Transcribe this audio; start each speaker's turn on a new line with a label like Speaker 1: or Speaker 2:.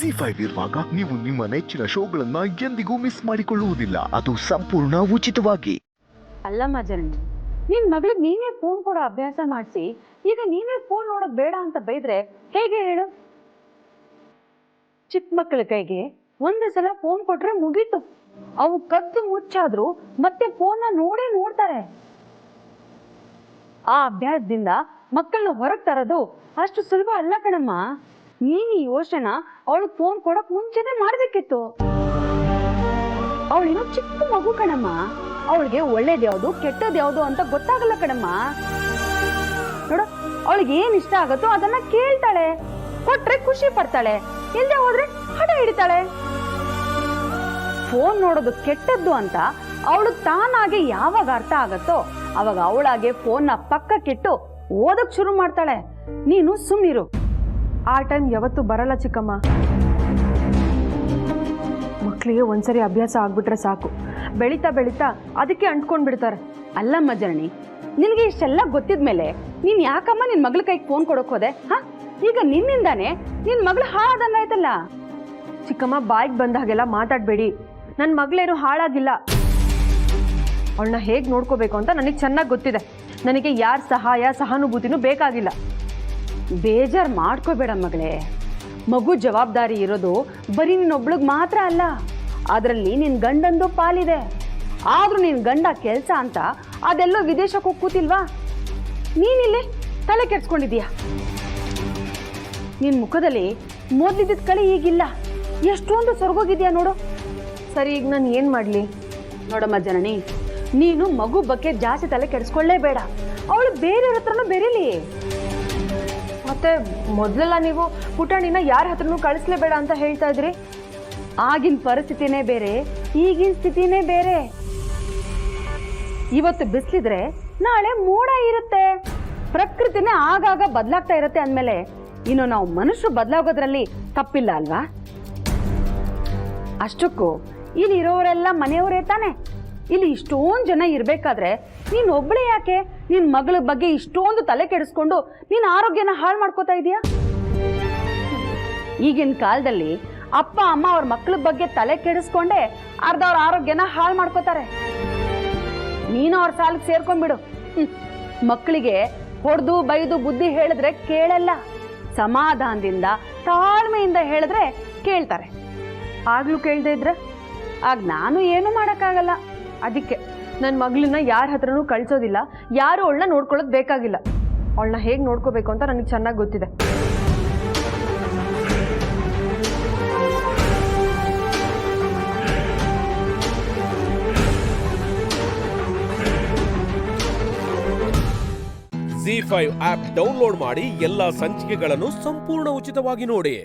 Speaker 1: ಜಿ5 ಇರುವಾಗ ನೀವು ನಿಮ್ಮ ನೆಚ್ಚಿನ ಶೋಗಳನ್ನ ಎಂದಿಗೂ ಮಿಸ್ ಮಾಡಿಕೊಳ್ಳುವುದಿಲ್ಲ. ಅದು ಸಂಪೂರ್ಣ ಉಚಿತವಾಗಿ.
Speaker 2: ಅಲ್ಲಮ್ಮ ಜನನಿ, ನಿನ್ ಮಗಳಿಗೆ ನೀನೇ ಫೋನ್ ಕೊಡೋ ಅಭ್ಯಾಸ ಮಾಡಿಸಿ ಈಗ ನೀನೇ ಫೋನ್ ನೋಡೋದ್ ಬೇಡ ಅಂತ ಬೈದ್ರೆ ಹೇಗೆ ಹೇಳು? ಚಿಕ್ಕ ಮಕ್ಕಳ ಕೈಗೆ ಒಂದೇ ಸಲ ಫೋನ್ ಕೊಟ್ರೆ ಮುಗೀತು. ಅವು ಕದ್ದು ಮುಚ್ಚಾದ್ರು ಮತ್ತೆ ಫೋನ್ ನೋಡೇ ನೋಡ್ತಾರೆ. ಆ ಅಭ್ಯಾಸದಿಂದ ಮಕ್ಕಳನ್ನ ಹೊರಗ್ ತರೋದು ಅಷ್ಟು ಸುಲಭ ಅಲ್ಲ ಕಣಮ್ಮ. ನೀನ್ ಈ ಯೋಚನೆನ ಅವಳಿಗೆ ಫೋನ್ ಕೊಡಕ್ ಮುಂಚೆನೆ ಮಾಡ್ಬೇಕಿತ್ತು. ಅವಳಿನ್ನೂ ಚಿಕ್ಕ ಮಗು ಕಣಮ್ಮ. ಅವಳಿಗೆ ಒಳ್ಳೇದ್ ಯಾವ್ದು ಕೆಟ್ಟದ್ ಯಾವ್ದು ಅಂತ ಗೊತ್ತಾಗಲ್ಲ ಕಣಮ್ಮ. ನೋಡು, ಅವಳಿಗೆ ಏನ್ ಇಷ್ಟ ಆಗತ್ತೋ ಅದನ್ನ ಕೇಳ್ತಾಳೆ. ಕೊಟ್ರೆ ಖುಷಿ ಪಡ್ತಾಳೆ, ಇಲ್ಲದೆ ಹೋದ್ರೆ ಹಠ ಹಿಡಿತಾಳೆ. ಫೋನ್ ನೋಡೋದು ಕೆಟ್ಟದ್ದು ಅಂತ ಅವಳು ತಾನಾಗೆ ಯಾವಾಗ ಅರ್ಥ ಆಗತ್ತೋ ಅವಾಗ ಅವಳಾಗೆ ಫೋನ್ನ ಪಕ್ಕಕ್ಕಿಟ್ಟು ಓದಕ್ ಶುರು ಮಾಡ್ತಾಳೆ. ನೀನು ಸುಮ್ನಿರು.
Speaker 3: ಆ ಟೈಮ್ ಯಾವತ್ತೂ ಬರಲ್ಲ ಚಿಕ್ಕಮ್ಮ. ಮಕ್ಕಳಿಗೆ ಒಂದ್ಸರಿ ಅಭ್ಯಾಸ ಆಗ್ಬಿಟ್ರೆ ಸಾಕು, ಬೆಳೀತಾ ಬೆಳೀತಾ ಅದಕ್ಕೆ ಅಂಟ್ಕೊಂಡ್ ಬಿಡ್ತಾರೆ.
Speaker 2: ಅಲ್ಲಮ್ಮ ಜನನಿ, ನಿನ್ಗೆ ಇಷ್ಟೆಲ್ಲ ಗೊತ್ತಿದ್ಮೇಲೆ ನೀನ್ ಯಾಕಮ್ಮ ನಿನ್ ಮಗಳ ಕೈಗೆ ಫೋನ್ ಕೊಡಕ್ ಹೋದೆ? ಈಗ ನಿನ್ನಿಂದಾನೆ ನಿನ್ ಮಗಳು ಹಾಳಾದಂಗಾಯ್ತಲ್ಲ.
Speaker 3: ಚಿಕ್ಕಮ್ಮ, ಬಾಯಿಗೆ ಬಂದ ಹಾಗೆಲ್ಲ ಮಾತಾಡ್ಬೇಡಿ. ನನ್ನ ಮಗಳೇನು ಹಾಳಾಗಿಲ್ಲ. ಅವಳನ್ನ ಹೇಗೆ ನೋಡ್ಕೋಬೇಕು ಅಂತ ನನಗೆ ಚೆನ್ನಾಗಿ ಗೊತ್ತಿದೆ. ನನಗೆ ಯಾರ ಸಹಾಯ ಸಹಾನುಭೂತಿನೂ ಬೇಕಾಗಿಲ್ಲ.
Speaker 2: ಬೇಜಾರ್ ಮಾಡ್ಕೋಬೇಡ ಮಗಳೇ. ಮಗು ಜವಾಬ್ದಾರಿ ಇರೋದು ಬರೀ ನಿನ್ನೊಬ್ಳಿಗೆ ಮಾತ್ರ ಅಲ್ಲ, ಅದರಲ್ಲಿ ನಿನ್ ಗಂಡಂದು ಪಾಲಿದೆ. ಆದ್ರೂ ನಿನ್ ಗಂಡ ಕೆಲ್ಸ ಅಂತ ಅದೆಲ್ಲೋ ವಿದೇಶಕ್ಕೆ ಹೋಗಿ ಕೂತಿಲ್ವಾ? ನೀನಿಲ್ಲಿ ತಲೆ ಕೆಡ್ಸ್ಕೊಂಡಿದೀಯ. ನಿನ್ ಮುಖದಲ್ಲಿ ಮೊದ್ಲಿದ್ದ ಕಳೆ ಈಗಿಲ್ಲ. ಎಷ್ಟೊಂದು ಸೊರಗೋಗಿದ್ಯಾ ನೋಡು.
Speaker 3: ಸರಿ, ಈಗ ನಾನು ಏನು ಮಾಡಲಿ?
Speaker 2: ನೋಡಮ್ಮ ಜನನಿ, ನೀನು ಮಗು ಬಗ್ಗೆ ಜಾಸ್ತಿ ತಲೆ ಕೆಡಿಸ್ಕೊಳ್ಳೇಬೇಡ. ಅವಳು ಬೇರೆಯವ್ರ ಹತ್ರನೂ ಬೆರೀಲಿ.
Speaker 3: ಮತ್ತೆ ಮೊದಲೆಲ್ಲ ನೀವು ಪುಟಾಣಿನ ಯಾರ ಹತ್ರನೂ ಕಳಿಸ್ಲೇಬೇಡ ಅಂತ ಹೇಳ್ತಾ ಇದ್ರಿ.
Speaker 2: ಆಗಿನ ಪರಿಸ್ಥಿತಿನೇ ಬೇರೆ, ಈಗಿನ ಸ್ಥಿತಿನೇ ಬೇರೆ. ಇವತ್ತು ಬಿಸಿಲಿದ್ರೆ ನಾಳೆ ಮೋಡ ಇರುತ್ತೆ. ಪ್ರಕೃತಿನೇ ಆಗಾಗ ಬದಲಾಗ್ತಾ ಇರುತ್ತೆ ಅಂದಮೇಲೆ ಇನ್ನು ನಾವು ಮನುಷ್ಯರು ಬದಲಾಗೋದ್ರಲ್ಲಿ ತಪ್ಪಿಲ್ಲ ಅಲ್ವಾ? ಅಷ್ಟಕ್ಕೂ ಇಲ್ಲಿ ಇರೋರೆಲ್ಲ ಮನೆಯವರೇ ತಾನೆ. ಇಲ್ಲಿ ಇಷ್ಟೊಂದು ಜನ ಇರ್ಬೇಕಾದ್ರೆ ನೀನ್ ಒಬ್ಳೆ ಯಾಕೆ ನಿನ್ ಮಗಳ ಬಗ್ಗೆ ಇಷ್ಟೊಂದು ತಲೆ ಕೆಡಿಸ್ಕೊಂಡು ನಿನ್ ಆರೋಗ್ಯನ ಹಾಳು ಮಾಡ್ಕೋತಾ ಇದೀಯಾ? ಈಗಿನ ಕಾಲದಲ್ಲಿ ಅಪ್ಪ ಅಮ್ಮ ಅವ್ರ ಮಕ್ಕಳ ಬಗ್ಗೆ ತಲೆ ಕೆಡಿಸ್ಕೊಂಡೆ ಅರ್ಧ ಅವ್ರ ಆರೋಗ್ಯನ ಹಾಳು ಮಾಡ್ಕೋತಾರೆ. ನೀನು ಅವ್ರ ಸಾಲಿಗೆ ಸೇರ್ಕೊಂಡ್ಬಿಡು. ಮಕ್ಕಳಿಗೆ ಹೊಡೆದು ಬೈದು ಬುದ್ಧಿ ಹೇಳಿದ್ರೆ ಕೇಳಲ್ಲ. ಸಮಾಧಾನದಿಂದ ತಾಳ್ಮೆಯಿಂದ ಹೇಳಿದ್ರೆ ಕೇಳ್ತಾರೆ.
Speaker 3: ಆಗ್ಲೂ ಕೇಳದೆ ಇದ್ರೆ
Speaker 2: ಆಗ ನಾನು ಏನು ಮಾಡೋಕ್ಕಾಗಲ್ಲ.
Speaker 3: ಅದಕ್ಕೆ ನನ್ನ ಮಗಳನ್ನ ಯಾರ ಹತ್ರನೂ ಕಳ್ಸೋದಿಲ್ಲ. ಯಾರು ಅವಳನ್ನ ನೋಡ್ಕೊಳ್ಳೋದು ಬೇಕಾಗಿಲ್ಲ. ಅವಳನ್ನ ಹೇಗೆ ನೋಡ್ಕೋಬೇಕು ಅಂತ ನನಗೆ ಚೆನ್ನಾಗಿ ಗೊತ್ತಿದೆ.
Speaker 4: ಜಿ5 ಆಪ್ ಡೌನ್ಲೋಡ್ ಮಾಡಿ ಎಲ್ಲಾ ಸಂಚಿಕೆಗಳನ್ನು ಸಂಪೂರ್ಣ ಉಚಿತವಾಗಿ ನೋಡಿ.